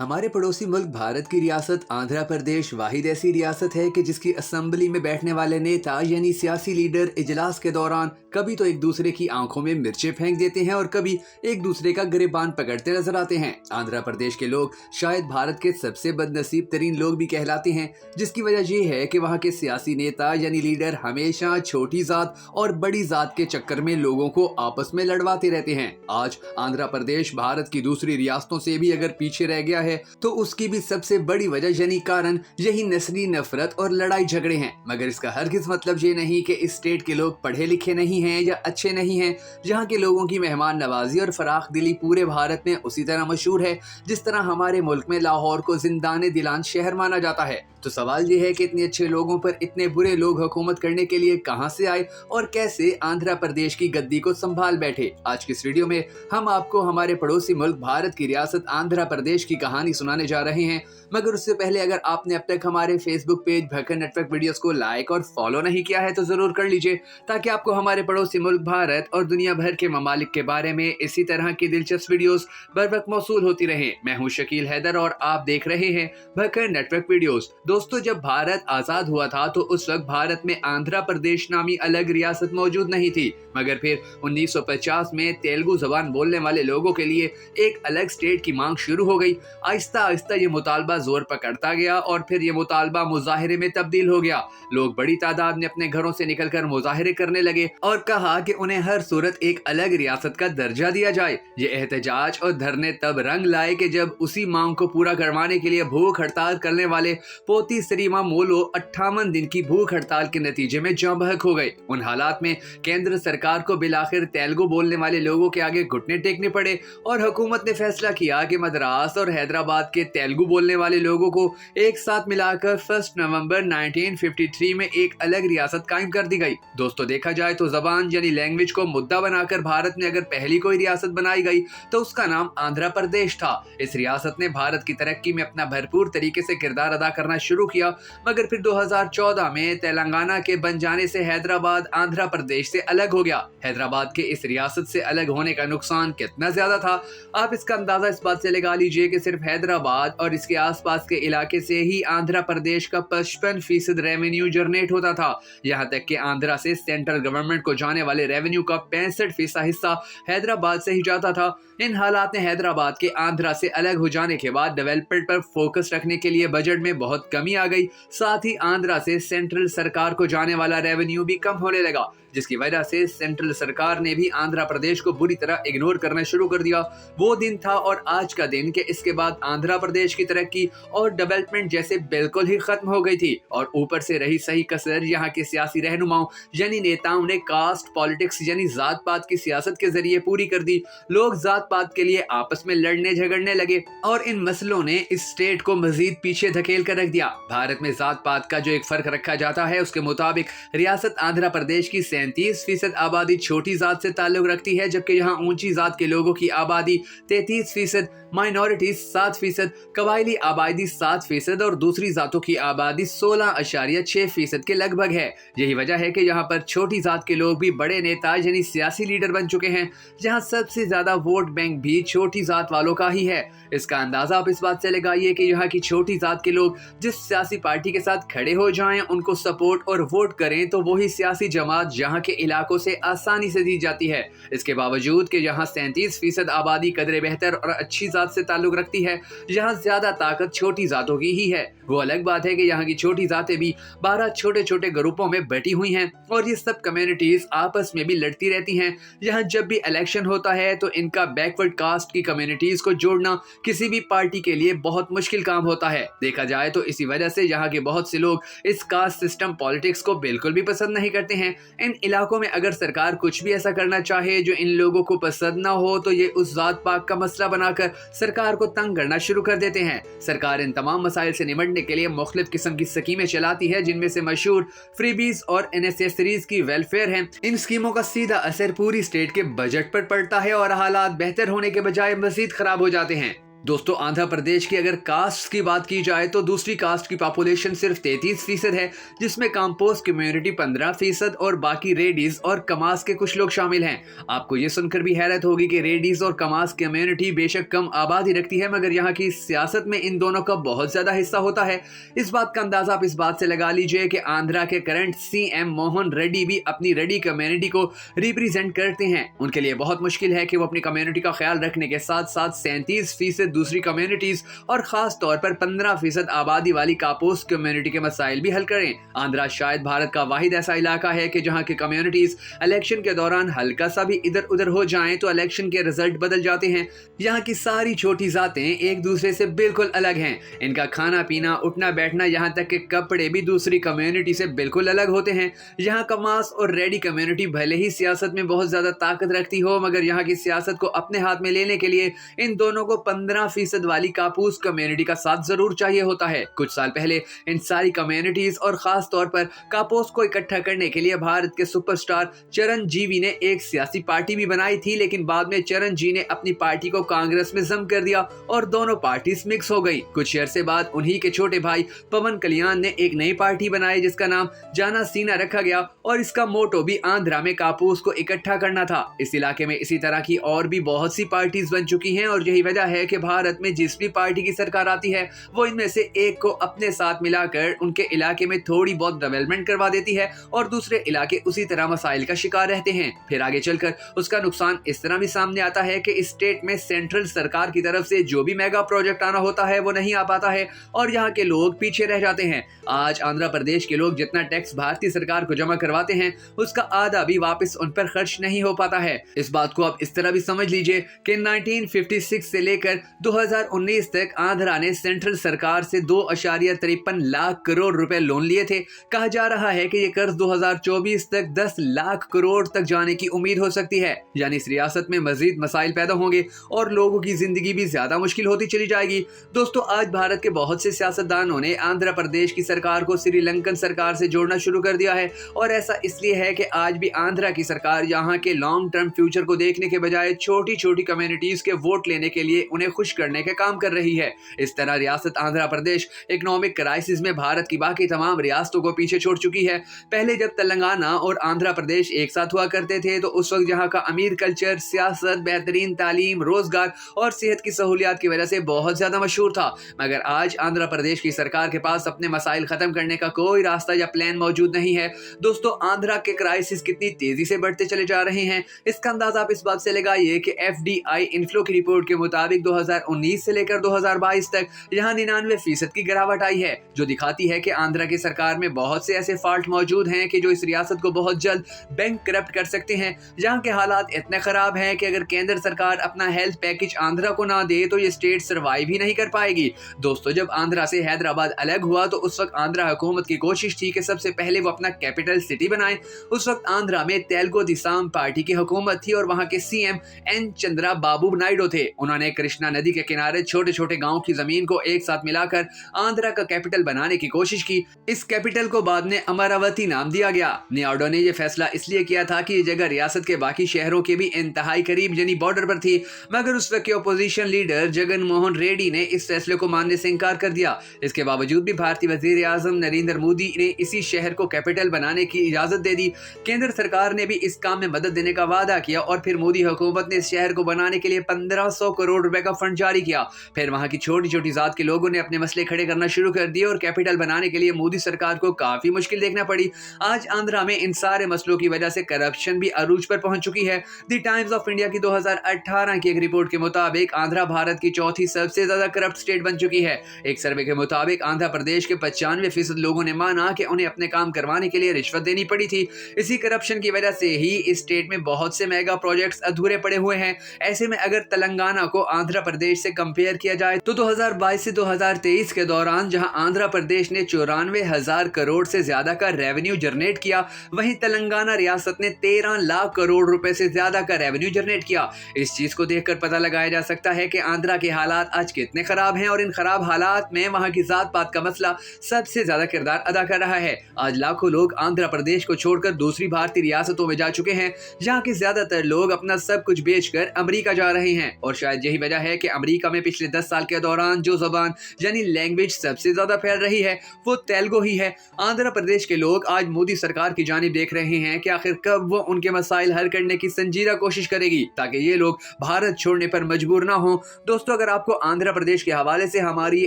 हमारे पड़ोसी मुल्क भारत की रियासत आंध्र प्रदेश वाहिद ऐसी रियासत है कि जिसकी असेंबली में बैठने वाले नेता यानी सियासी लीडर इजलास के दौरान कभी तो एक दूसरे की आंखों में मिर्चें फेंक देते हैं और कभी एक दूसरे का गिरेबान पकड़ते नजर आते हैं। आंध्र प्रदेश के लोग शायद भारत के सबसे बदनसीब तरीन लोग भी कहलाते हैं, जिसकी वजह ये है कि वहाँ के सियासी नेता यानी लीडर हमेशा छोटी जात और बड़ी जात के चक्कर में लोगों को आपस में लड़वाते रहते हैं। आज आंध्र प्रदेश भारत की दूसरी रियासतों से भी अगर पीछे रह गया है तो उसकी भी सबसे बड़ी वजह यानी कारण यही नस्ली नफरत और लड़ाई झगड़े हैं। मगर इसका हरगिज मतलब ये नहीं कि इस स्टेट के लोग पढ़े लिखे नहीं हैं या अच्छे नहीं हैं। यहाँ के लोगों की मेहमान नवाजी और फराख दिली पूरे भारत में उसी तरह मशहूर है जिस तरह हमारे मुल्क में लाहौर को जिंदाने दिलान शहर माना जाता है। तो सवाल ये है कि इतने अच्छे लोगों पर इतने बुरे लोग हुकूमत करने के लिए कहां से आए और कैसे आंध्र प्रदेश की गद्दी को संभाल बैठे। आज की इस वीडियो में हम आपको हमारे पड़ोसी मुल्क भारत की रियासत आंध्र प्रदेश की कहानी सुनाने जा रहे हैं। मगर उससे पहले अगर आपने अब तक हमारे फेसबुक पेज भक्कन नेटवर्क वीडियोस को लाइक और फॉलो नहीं किया है तो जरूर कर लीजिए, ताकि आपको हमारे पड़ोसी मुल्क भारत और दुनिया भर के ममालिक के बारे में इसी तरह की दिलचस्प वीडियोस बर वक्त मौसूल होती रहे। मैं हूं शकील हैदर और आप देख रहे हैं भक्कन नेटवर्क वीडियोस। दोस्तों, जब भारत आजाद हुआ था तो उस वक्त भारत में आंध्र प्रदेश नामी अलग रियासत मौजूद नहीं थी, मगर फिर 1950 में तेलुगु जबान बोलने वाले लोगों के लिए एक अलग स्टेट की मांग शुरू हो गई। आहिस्ता आहिस्ता ये मुतालबा जोर पकड़ता गया और फिर ये मुतालबा मुजाहिरे में तब्दील हो गया। लोग बड़ी तादाद में अपने घरों से निकलकर मुजाहिरे करने लगे और कहा कि उन्हें हर सूरत एक अलग रियासत का दर्जा दिया जाए। ये एहतजाज और धरने तब रंग लाए कि जब उसी मांग को पूरा करवाने के लिए भूख हड़ताल करने वाले पोती सरीमा मोलो 58 दिन की भूख हड़ताल के नतीजे में जाँ बहक हो गए। उन हालात में केंद्र सरकार को बिलाखिर तेलुगु बोलने वाले लोगों के आगे घुटने टेकने पड़े और हुकूमत ने फैसला किया कि मद्रास और हैदराबाद के तेलुगु बोलने वाले लोगों को एक साथ मिलाकर 1 नवंबर 1953 में एक अलग रियासत कायम कर दी गई। दोस्तों, देखा जाए तो जबान यानी लैंग्वेज को मुद्दा बनाकर भारत में अगर पहली कोई रियासत बनाई गई तो उसका नाम आंध्र प्रदेश था। इस रियासत ने भारत की तरक्की में अपना भरपूर तरीके से किरदार अदा करना शुरू किया, मगर फिर 2014 में तेलंगाना के बन जाने से हैदराबाद आंध्र प्रदेश से अलग हो गया। हैदराबाद के इस रियासत से अलग होने का नुकसान कितना ज्यादा था, आप इसका अंदाजा इस बात से लगा लीजिए कि सिर्फ हैदराबाद और इसके आसपास के इलाके से ही आंध्र प्रदेश का 55% रेवेन्यू जनरेट होता था। यहाँ तक कि आंध्रा से सेंट्रल गवर्नमेंट को जाने वाले रेवेन्यू का 65% हिस्सा हैदराबाद से ही जाता था। इन हालात में हैदराबाद के आंध्रा से अलग हो जाने के बाद डेवलपमेंट पर फोकस रखने के लिए बजट में बहुत कमी आ गई। साथ ही आंध्रा से सेंट्रल सरकार को जाने वाला रेवेन्यू भी कम होने लगा, जिसकी वजह से सेंट्रल सरकार ने भी आंध्र प्रदेश को बुरी तरह इग्नोर करना शुरू कर दिया। वो दिन था और आज का दिन कि इसके बाद आंध्र प्रदेश की तरक्की और डेवलपमेंट जैसे बिल्कुल ही खत्म हो गई थी और ऊपर से रही सही कसर यहाँ के सियासी रहनुमाओं यानी नेताओं ने कास्ट पॉलिटिक्स यानी जात पात की सियासत के जरिए पूरी कर दी। लोग जात पात के लिए आपस में लड़ने झगड़ने लगे और इन मसलों ने इस स्टेट को मजीद पीछे धकेल कर रख दिया। भारत में जात पात का जो एक फर्क रखा जाता है उसके मुताबिक रियासत आंध्र प्रदेश की 37% आबादी छोटी जात से ताल्लुक रखती है, जबकि यहाँ ऊंची जात के लोगों की आबादी 33%, माइनॉरिटीज 7%, कबायली आबादी 7% और दूसरी जातों की आबादी 16.6% के लगभग है। यही वजह है कि यहाँ पर छोटी जात के लोग भी बड़े नेता यानी सियासी लीडर बन चुके हैं। यहाँ सबसे ज्यादा वोट बैंक भी छोटी जात वालों का ही है। इसका अंदाजा आप इस बात से लगाइए कि यहाँ की छोटी जात के लोग जिस सियासी पार्टी के साथ खड़े हो जाएं, उनको सपोर्ट और वोट करें तो वही सियासी जमात यहाँ के इलाकों से आसानी से दी जाती है। इसके बावजूद कि यहाँ 37% आबादी कदरे बेहतर और अच्छी जात से ताल्लुक रखती है, यहाँ ज्यादा ताकत छोटी जातों की ही है। वो अलग बात है कि यहाँ की छोटी जातें भी 12 छोटे छोटे ग्रुपों में बटी हुई हैं और ये सब कम्युनिटीज आपस में भी लड़ती रहती हैं। यहाँ जब भी इलेक्शन होता है तो इनका बैकवर्ड कास्ट की कम्युनिटीज को जोड़ना किसी भी पार्टी के लिए बहुत मुश्किल काम होता है। देखा जाए तो इसी वजह से यहाँ के बहुत से लोग इस कास्ट सिस्टम पॉलिटिक्स को बिल्कुल भी पसंद नहीं करते हैं। इन इलाकों में अगर सरकार कुछ भी ऐसा करना चाहे जो इन लोगों को पसंद ना हो तो ये उस जात पात का मसला बनाकर सरकार को तंग करना शुरू कर देते हैं। सरकार इन तमाम मसाइल से निपटने के लिए मुख्तलिफ किस्म की स्कीमें चलाती है, जिनमें से मशहूर फ्रीबीज और एनेसेसरीज की वेलफेयर है। इन स्कीमों का सीधा असर पूरी स्टेट के बजट पर पड़ता है और हालात बेहतर होने के बजाय मजीद खराब हो जाते हैं। दोस्तों आंध्र प्रदेश की अगर कास्ट की बात की जाए तो दूसरी कास्ट की पॉपुलेशन सिर्फ 33% है, जिसमें काम्पोस कम्युनिटी 15% और बाकी रेडीज और कमास के कुछ लोग शामिल हैं। आपको ये सुनकर भी हैरत होगी कि रेडीज और कमास कम्युनिटी बेशक कम आबादी रखती है, मगर यहाँ की सियासत में इन दोनों का बहुत ज्यादा हिस्सा होता है। इस बात का अंदाजा आप इस बात से लगा लीजिए कि आंध्रा के करंट CM मोहन रेड्डी भी अपनी रेड्डी कम्युनिटी को रिप्रेजेंट करते हैं। उनके लिए बहुत मुश्किल है कि वो अपनी कम्युनिटी का ख्याल रखने के साथ साथ 37% दूसरी कम्युनिटीज और खास तौर पर 15% आबादी वाली कापोस कम्युनिटी के मसाइल भी हल करें। आंध्रा शायद भारत का वाहिद ऐसा इलाका है कि जहां की कम्युनिटीज इलेक्शन के दौरान हल्का सा भी इधर उधर हो जाएं तो इलेक्शन के रिजल्ट बदल जाते हैं। यहाँ की सारी छोटी जातें एक दूसरे से बिल्कुल अलग हैं। इनका खाना पीना, उठना बैठना, यहाँ तक के कपड़े भी दूसरी कम्युनिटी से बिल्कुल अलग होते हैं। यहाँ कमास और रेडी कम्युनिटी भले ही सियासत में बहुत ज्यादा ताकत रखती हो, मगर यहाँ की सियासत को अपने हाथ में लेने के लिए इन दोनों को 15% वाली कापूस कम्युनिटी का साथ जरूर चाहिए होता है। कुछ साल पहले इन सारी कम्युनिटीज और खास तौर पर कापूस को इकट्ठा करने के लिए भारत के सुपरस्टार चिरंजीवी ने एक सियासी पार्टी भी बनाई थी, लेकिन बाद में चिरंजीवी ने अपनी पार्टी को कांग्रेस में जम कर दिया और दोनों पार्टीज मिक्स हो गई। कुछ अरसे बाद उन्हीं के छोटे भाई पवन कल्याण ने एक नई पार्टी बनाई जिसका नाम जाना सीना रखा गया और इसका मोटो भी आंध्रा में कापूस को इकट्ठा करना था। इस इलाके में इसी तरह की और भी बहुत सी पार्टीज बन चुकी हैं और यही वजह है कि भारत में जिस भी पार्टी की सरकार आती है वो इनमें से एक को अपने साथ मिलाकर उनके इलाके में थोड़ी बहुत डेवलपमेंट करवा देती है और दूसरे इलाके उसी तरह मसाइल का शिकार रहते हैं। फिर आगे चलकर उसका नुकसान इस तरह भी सामने आता है कि इस स्टेट में सेंट्रल सरकार की तरफ से जो भी मेगा प्रोजेक्ट आना होता है वो नहीं आ पाता है और यहाँ के लोग पीछे रह जाते हैं। आज आंध्र प्रदेश के लोग जितना टैक्स भारतीय सरकार को जमा करवाते हैं उसका आधा भी वापस उन पर खर्च नहीं हो पाता है। इस बात को आप इस तरह भी समझ लीजिए कि 1956 से लेकर 2019 तक आंध्रा ने सेंट्रल सरकार से 2.53 लाख करोड़ रुपए लोन लिए थे। कहा जा रहा है कि ये कर्ज 2024 तक 10 लाख करोड़ तक जाने की उम्मीद हो सकती है। यानी इस रियासत में मजीद मसाइल पैदा होंगे और लोगों की जिंदगी भी ज्यादा मुश्किल होती चली जाएगी। दोस्तों आज भारत के बहुत से सियासतदानों ने आंध्र प्रदेश की सरकार को श्रीलंकन सरकार से जोड़ना शुरू कर दिया है और ऐसा इसलिए है कि आज भी आंध्रा की सरकार यहाँ के लॉन्ग टर्म फ्यूचर को देखने के बजाय छोटी छोटी कम्युनिटीज के वोट लेने के लिए उन्हें खुश करने के काम कर रही है। इस तरह रियासत आंध्र प्रदेश इकोनॉमिक क्राइसिस में भारत की बाकी तमाम रियासतों को पीछे छोड़ चुकी है। पहले जब तेलंगाना और आंध्र प्रदेश एक साथ हुआ करते थे तो उस वक्त यहाँ का अमीर कल्चर, सियासत, बेहतरीन तालीम, रोजगार और सेहत की सहूलियात की वजह से बहुत ज्यादा मशहूर था। मगर आज आंध्र प्रदेश की सरकार के पास अपने मसाइल खत्म करने का कोई रास्ता या प्लान मौजूद नहीं है। दोस्तों आंध्रा के क्राइसिस कितनी तेजी से बढ़ते चले जा रहे हैं इसका अंदाजा आप इस बात से लगाइए कि FDI इनफ्लो की रिपोर्ट के मुताबिक 2019 से लेकर 2022 तक यहाँ 99% की गिरावट आई है, जो दिखाती है कि आंध्रा की सरकार में बहुत से ऐसे फॉल्ट मौजूद हैं कि जो इस रियासत को बहुत जल्द बैंक करप्ट कर सकते हैं। यहाँ के हालात इतने खराब हैं कि अगर केंद्र सरकार अपना हेल्थ पैकेज आंध्रा को ना दे तो ये स्टेट सर्वाइव ही नहीं कर पाएगी। दोस्तों जब आंध्रा से हैदराबाद अलग हुआ तो उस वक्त आंध्रा हुकूमत की कोशिश थी कि सबसे पहले वो अपना कैपिटल सिटी बनाए। उस वक्त आंध्रा में तेलुगु देशम पार्टी की हुकूमत थी और वहाँ के CM N चंद्रा बाबू नायडू थे। उन्होंने कृष्णा नदी के किनारे छोटे छोटे गाँव की जमीन को एक साथ मिलाकर आंध्रा का कैपिटल बनाने की कोशिश की। इस कैपिटल को बाद में अमरावती नाम दिया गया। नायडू ने यह फैसला इसलिए किया था कि ये जगह रियासत के बाकी शहरों के भी इंतहाई करीब यानी बॉर्डर पर थी, मगर उस वक्त के अपोजिशन लीडर जगन मोहन रेड्डी ने इस फैसले को मानने से इनकार कर दिया। इसके बावजूद भी भारतीय वजीर आजम नरेंद्र मोदी ने इसी शहर को कैपिटल बनाने की इजाजत दे दी। केंद्र सरकार ने भी इस काम में मदद देने का वादा किया और फिर मोदी हुकूमत ने इस शहर को बनाने के लिए 1500 करोड़ रुपए का फंड जारी किया। फिर वहां की छोटी छोटी जात के लोगों ने अपने मसले खड़े करना शुरू कर दिए और कैपिटल बनाने के लिए मोदी सरकार को काफी मुश्किल देखना पड़ी। आज आंध्रा में इन सारे मसलों की वजह से करप्शन भी अरूज पर पहुंच चुकी है। द टाइम्स ऑफ इंडिया की 2018 की एक रिपोर्ट के मुताबिक आंध्रा भारत की चौथी सबसे ज्यादा करप्ट स्टेट बन चुकी है। एक सर्वे के मुताबिक आंध्र प्रदेश के 95% लोगों ने माना कि उन्हें अपने काम करवाने के लिए रिश्वत देनी पड़ी थी। इसी करप्शन की वजह से ही इस स्टेट में बहुत से मेगा प्रोजेक्ट्स अधूरे पड़े हुए हैं। ऐसे में अगर तेलंगाना को आंध्र प्रदेश से कंपेयर किया जाए तो 2022 से 2023 के दौरान जहां आंध्र प्रदेश ने 94,000 करोड़ से ज्यादा का रेवेन्यू जनरेट किया, वहीं तेलंगाना रियासत ने 13 लाख करोड़ रुपए से ज्यादा का रेवेन्यू जनरेट किया। इस चीज को देखकर पता लगाया जा सकता है कि आंध्रा के हालात आज कितने खराब हैं और इन खराब हालात में वहां की जात पात का मसला सबसे ज्यादा किरदार अदा कर रहा है। आज लाखों लोग आंध्र प्रदेश को छोड़कर दूसरी भारतीय रियासतों में जा चुके हैं, जहां के ज्यादातर लोग अपना सब कुछ बेचकर अमेरिका जा रहे हैं और शायद यही वजह है कि अमेरिका में पिछले 10 साल के दौरान जो ज़बान यानी लैंग्वेज सबसे ज़्यादा फैल रही है वो तेलुगु ही है। आंध्र प्रदेश के लोग आज मोदी सरकार की जानिब देख रहे हैं कि आखिर कब वो उनके मसाइल हल करने की संजीदा कोशिश करेगी ताकि ये लोग भारत छोड़ने पर मजबूर ना हो। दोस्तों, अगर आपको आंध्र प्रदेश के हवाले से हमारी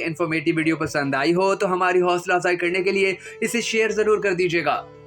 इन्फॉर्मेटिव वीडियो पसंद आई हो तो हमारी हौसला अफजाई करने के लिए इसे शेयर ज़रूर कर दीजिएगा।